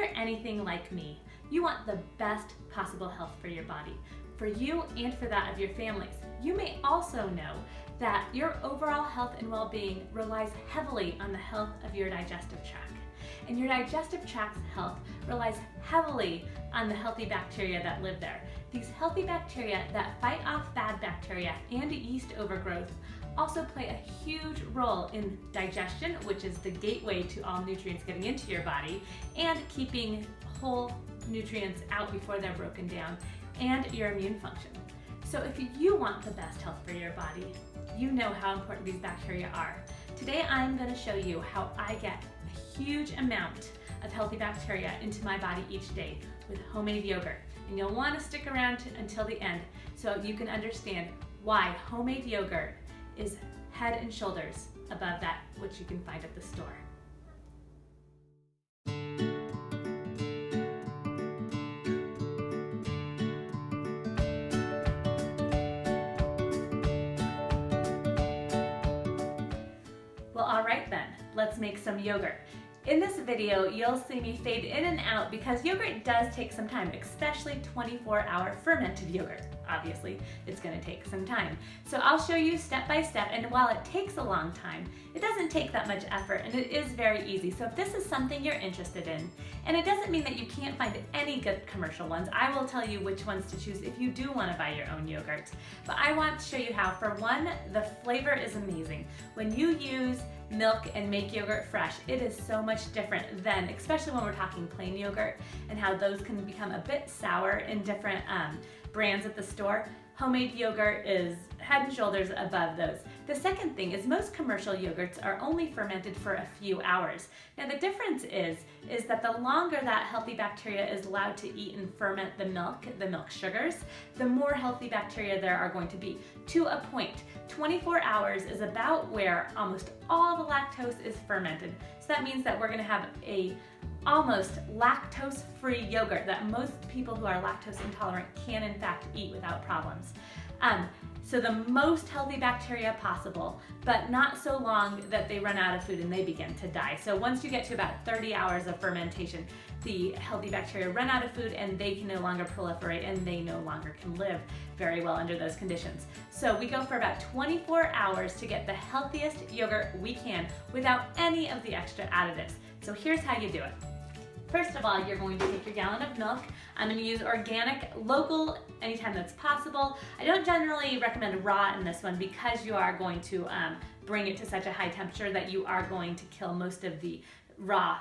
you're anything like me, you want the best possible health for your body, for you and for that of your families. You may also know that your overall health and well-being relies heavily on the health of your digestive tract. And your digestive tract's health relies heavily on the healthy bacteria that live there. These healthy bacteria that fight off bad bacteria and yeast overgrowth also play a huge role in digestion, which is the gateway to all nutrients getting into your body, and keeping whole nutrients out before they're broken down, and your immune function. So if you want the best health for your body, you know how important these bacteria are. Today I'm going to show you how I get a huge amount of healthy bacteria into my body each day with homemade yogurt. And you'll want to stick around until the end so you can understand why homemade yogurt is head and shoulders above that which you can find at the store. Well, all right then, let's make some yogurt. In this video, you'll see me fade in and out because yogurt does take some time, especially 24-hour fermented yogurt. Obviously, it's going to take some time. So I'll show you step by step, and while it takes a long time, it doesn't take that much effort, and it is very easy. So if this is something you're interested in, and it doesn't mean that you can't find any good commercial ones, I will tell you which ones to choose if you do want to buy your own yogurt. But I want to show you how. For one, the flavor is amazing. When you use milk and make yogurt fresh, it is so much different than, especially when we're talking plain yogurt, and how those can become a bit sour in different brands at the store. Homemade yogurt is head and shoulders above those. The second thing is most commercial yogurts are only fermented for a few hours. Now the difference is that the longer that healthy bacteria is allowed to eat and ferment the milk sugars, the more healthy bacteria there are going to be, to a point. 24 hours is about where almost all the lactose is fermented. So that means that we're going to have a almost lactose-free yogurt that most people who are lactose intolerant can in fact eat without problems. So the most healthy bacteria possible, but not so long that they run out of food and they begin to die. So once you get to about 30 hours of fermentation, the healthy bacteria run out of food and they can no longer proliferate and they no longer can live very well under those conditions. So we go for about 24 hours to get the healthiest yogurt we can without any of the extra additives. So here's how you do it. First of all, you're going to take your gallon of milk. I'm going to use organic, local, anytime that's possible. I don't generally recommend raw in this one because you are going to bring it to such a high temperature that you are going to kill most of the raw,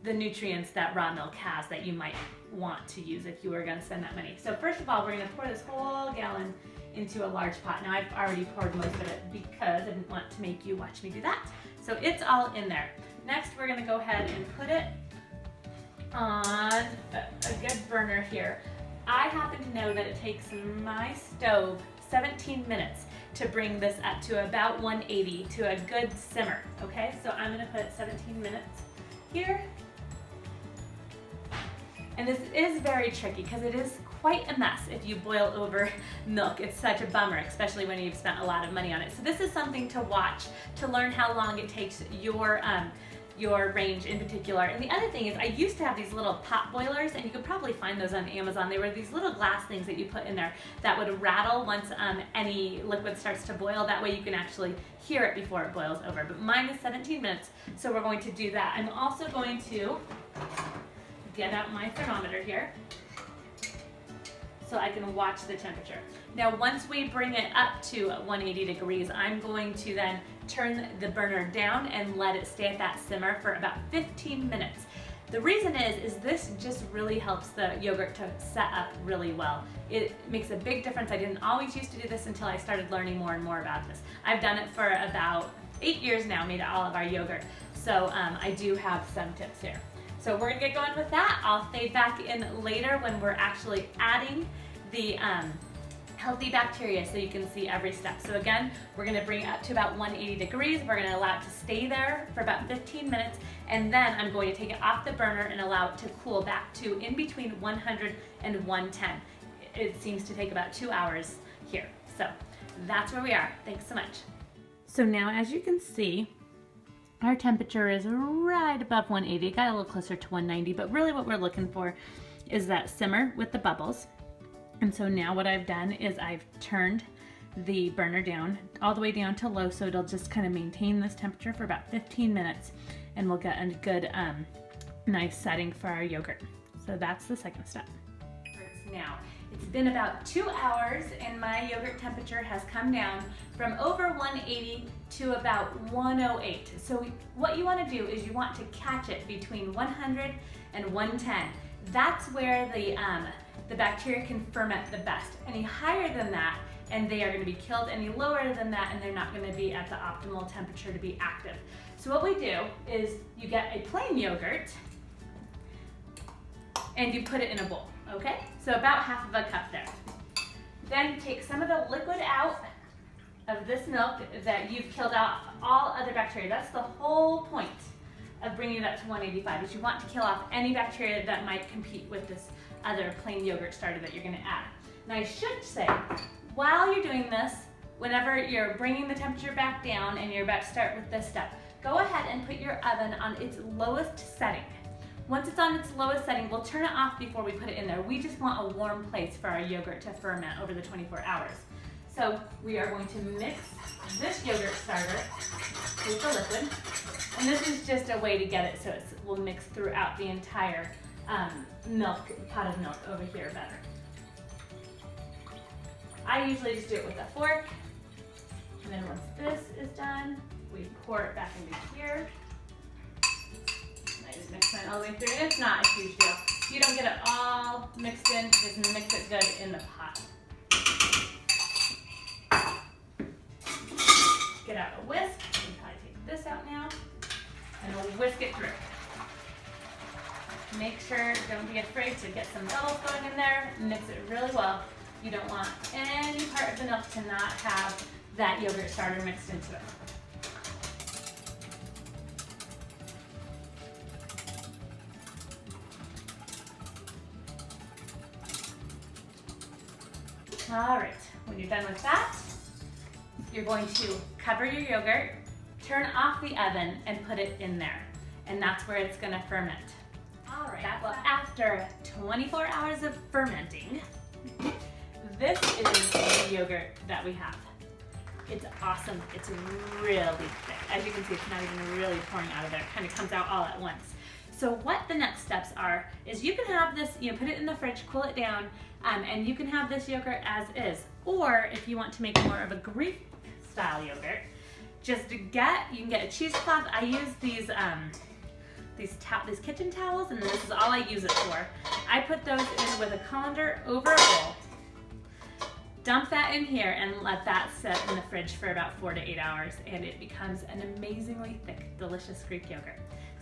the nutrients that raw milk has that you might want to use if you were going to spend that money. So first of all, we're going to pour this whole gallon into a large pot. Now I've already poured most of it because I didn't want to make you watch me do that. So it's all in there. Next, we're going to go ahead and put it on a good burner here. I happen to know that it takes my stove 17 minutes to bring this up to about 180 to a good simmer, okay? So I'm going to put 17 minutes here. And this is very tricky because it is quite a mess if you boil over milk. It's such a bummer, especially when you've spent a lot of money on it. So this is something to watch to learn how long it takes your range in particular. And the other thing is I used to have these little pot boilers, and you could probably find those on Amazon. They were these little glass things that you put in there that would rattle once any liquid starts to boil. That way you can actually hear it before it boils over. But mine is 17 minutes, so we're going to do that. I'm also going to get out my thermometer here so I can watch the temperature. Now once we bring it up to 180 degrees, I'm going to then turn the burner down and let it stay at that simmer for about 15 minutes. The reason is this just really helps the yogurt to set up really well. It makes a big difference. I didn't always used to do this until I started learning more and more about this. I've done it for about 8 years now, made all of our yogurt. So I do have some tips here. So we're gonna get going with that. I'll fade back in later when we're actually adding the healthy bacteria so you can see every step. So again, we're gonna bring it up to about 180 degrees. We're gonna allow it to stay there for about 15 minutes, and then I'm going to take it off the burner and allow it to cool back to in between 100 and 110. It seems to take about 2 hours here. So that's where we are. Thanks so much. So now, as you can see, Our temperature is right above 180. It got a little closer to 190, but really what we're looking for is that simmer with the bubbles. And so now what I've done is I've turned the burner down all the way down to low, so it'll just kind of maintain this temperature for about 15 minutes, and we'll get a good nice setting for our yogurt. So that's the second step. Now it's been about 2 hours and my yogurt temperature has come down from over 180 to about 108. So what you want to do is you want to catch it between 100 and 110. That's where the bacteria can ferment the best. Any higher than that and they are going to be killed. Any lower than that and they're not going to be at the optimal temperature to be active. So what we do is you get a plain yogurt and you put it in a bowl, okay? So about half of a cup there. Then take some of the liquid out of this milk that you've killed out all other bacteria. That's the whole point of bringing it up to 185, is you want to kill off any bacteria that might compete with this other plain yogurt starter that you're gonna add. Now I should say, while you're doing this, whenever you're bringing the temperature back down and you're about to start with this step, go ahead and put your oven on its lowest setting. Once it's on its lowest setting, we'll turn it off before we put it in there. We just want a warm place for our yogurt to ferment over the 24 hours. So we are going to mix this yogurt starter with the liquid. And this is just a way to get it so it will mix throughout the entire pot of milk over here better. I usually just do it with a fork. And then once this is done, we pour it back into here. I just mix it all the way through. It's not a huge deal. You don't get it all mixed in, just mix it good in the pot. Get out a whisk. You can probably take this out now. And we'll whisk it through. Make sure, don't be afraid to get some bubbles going in there. Mix it really well. You don't want any part of the milk to not have that yogurt starter mixed into it. All right, when you're done with that, you're going to cover your yogurt, turn off the oven, and put it in there. And that's where it's gonna ferment. All right, well, after 24 hours of fermenting, this is the yogurt that we have. It's awesome, it's really thick. As you can see, it's not even really pouring out of there. It kind of comes out all at once. So what the next steps are is you can have this, put it in the fridge, cool it down, and you can have this yogurt as is. Or if you want to make more of a Greek style yogurt, you can get a cheesecloth. I use these kitchen towels, and this is all I use it for. I put those in with a colander over a bowl. Dump that in here and let that sit in the fridge for about 4 to 8 hours, and it becomes an amazingly thick, delicious Greek yogurt.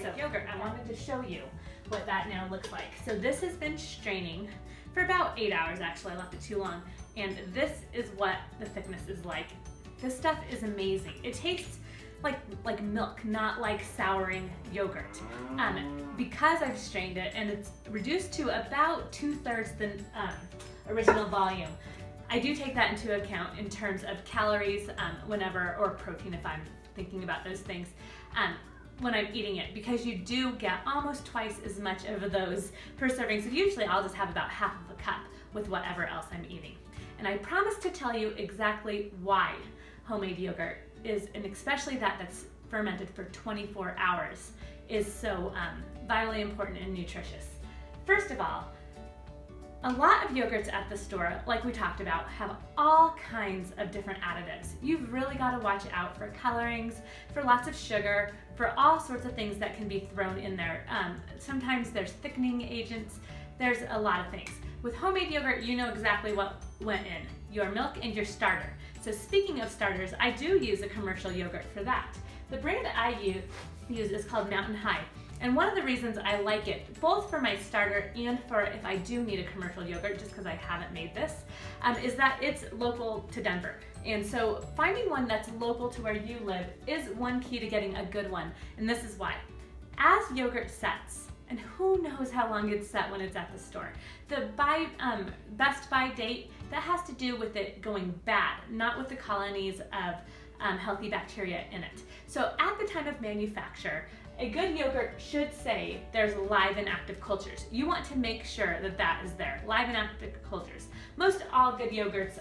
I wanted to show you what that now looks like. So this has been straining for about 8 hours, actually. I left it too long. And this is what the thickness is like. This stuff is amazing. It tastes like milk, not like souring yogurt. Because I've strained it and it's reduced to about 2/3 the original volume, I do take that into account in terms of calories or protein if I'm thinking about those things. When I'm eating it, because you do get almost twice as much of those per serving. So usually I'll just have about half of a cup with whatever else I'm eating. And I promise to tell you exactly why homemade yogurt is, and especially that's fermented for 24 hours, is so vitally important and nutritious. First of all, a lot of yogurts at the store, like we talked about, have all kinds of different additives. You've really got to watch out for colorings, for lots of sugar, for all sorts of things that can be thrown in there. Sometimes there's thickening agents, there's a lot of things. With homemade yogurt, you know exactly what went in, your milk and your starter. So speaking of starters, I do use a commercial yogurt for that. The brand that I use is called Mountain High. And one of the reasons I like it, both for my starter and for if I do need a commercial yogurt, just because I haven't made this, is that it's local to Denver. And so finding one that's local to where you live is one key to getting a good one. And this is why. As yogurt sets, and who knows how long it's set when it's at the store, the best buy date, that has to do with it going bad, not with the colonies of healthy bacteria in it. So at the time of manufacture, a good yogurt should say there's live and active cultures. You want to make sure that that is there, live and active cultures. Most all good yogurts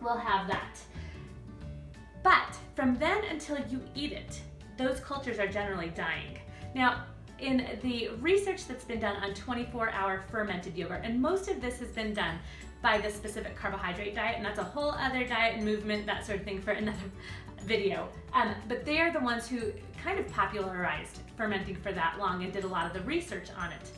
will have that. But from then until you eat it, those cultures are generally dying. Now, in the research that's been done on 24-hour fermented yogurt, and most of this has been done by the specific carbohydrate diet, and that's a whole other diet and movement, that sort of thing, for another video. But they are the ones who kind of popularized fermenting for that long and did a lot of the research on it.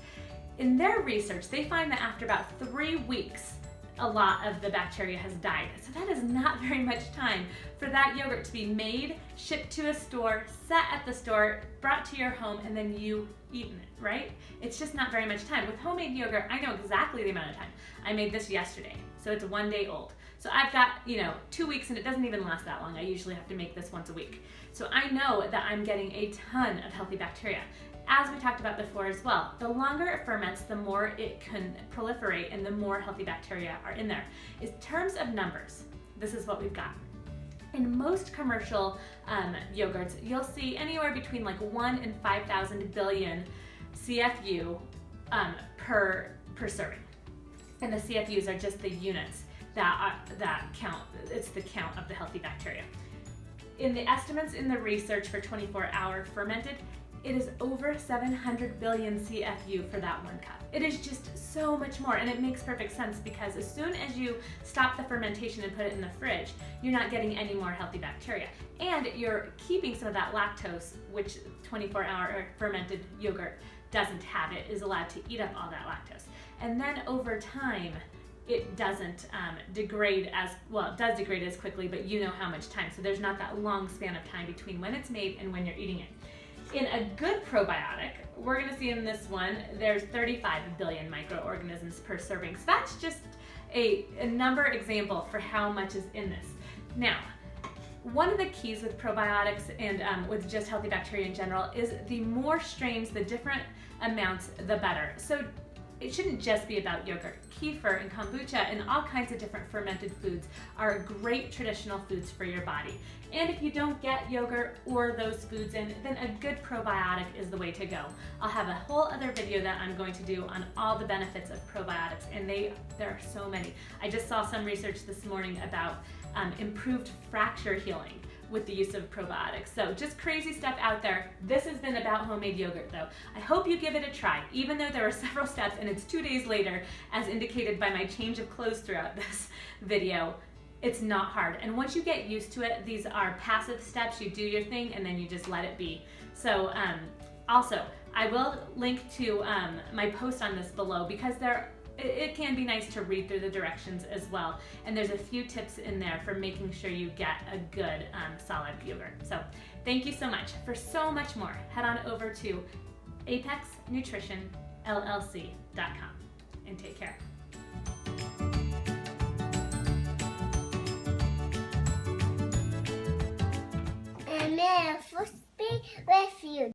In their research, they find that after about 3 weeks, a lot of the bacteria has died. So that is not very much time for that yogurt to be made, shipped to a store, set at the store, brought to your home, and then you eaten it, right? It's just not very much time. With homemade yogurt, I know exactly the amount of time. I made this yesterday, so it's 1 day old. So I've got, 2 weeks, and it doesn't even last that long. I usually have to make this once a week. So I know that I'm getting a ton of healthy bacteria. As we talked about before as well, the longer it ferments, the more it can proliferate and the more healthy bacteria are in there. In terms of numbers, this is what we've got. In most commercial yogurts, you'll see anywhere between like 1 and 5,000 billion CFU per serving. And the CFUs are just the units that count. It's the count of the healthy bacteria. In the estimates in the research for 24-hour fermented, it is over 700 billion CFU for that 1 cup. It is just so much more, and it makes perfect sense because as soon as you stop the fermentation and put it in the fridge, you're not getting any more healthy bacteria. And you're keeping some of that lactose, which 24-hour fermented yogurt doesn't have. It is allowed to eat up all that lactose. And then over time, it doesn't degrade as, well, it does degrade as quickly, but you know how much time. So there's not that long span of time between when it's made and when you're eating it. In a good probiotic, we're gonna see in this one, there's 35 billion microorganisms per serving. So that's just a number example for how much is in this. Now, one of the keys with probiotics and with just healthy bacteria in general is the more strains, the different amounts, the better. So it shouldn't just be about yogurt. Kefir and kombucha and all kinds of different fermented foods are great traditional foods for your body. And if you don't get yogurt or those foods in, then a good probiotic is the way to go. I'll have a whole other video that I'm going to do on all the benefits of probiotics, and there are so many. I just saw some research this morning about improved fracture healing with the use of probiotics. So just crazy stuff out there. This has been about homemade yogurt though. I hope you give it a try, even though there are several steps and it's 2 days later, as indicated by my change of clothes throughout this video. It's not hard. And once you get used to it, these are passive steps. You do your thing and then you just let it be. So also, I will link to my post on this below because it can be nice to read through the directions as well. And there's a few tips in there for making sure you get a good solid yogurt. So thank you so much. For so much more, head on over to apexnutritionllc.com and take care.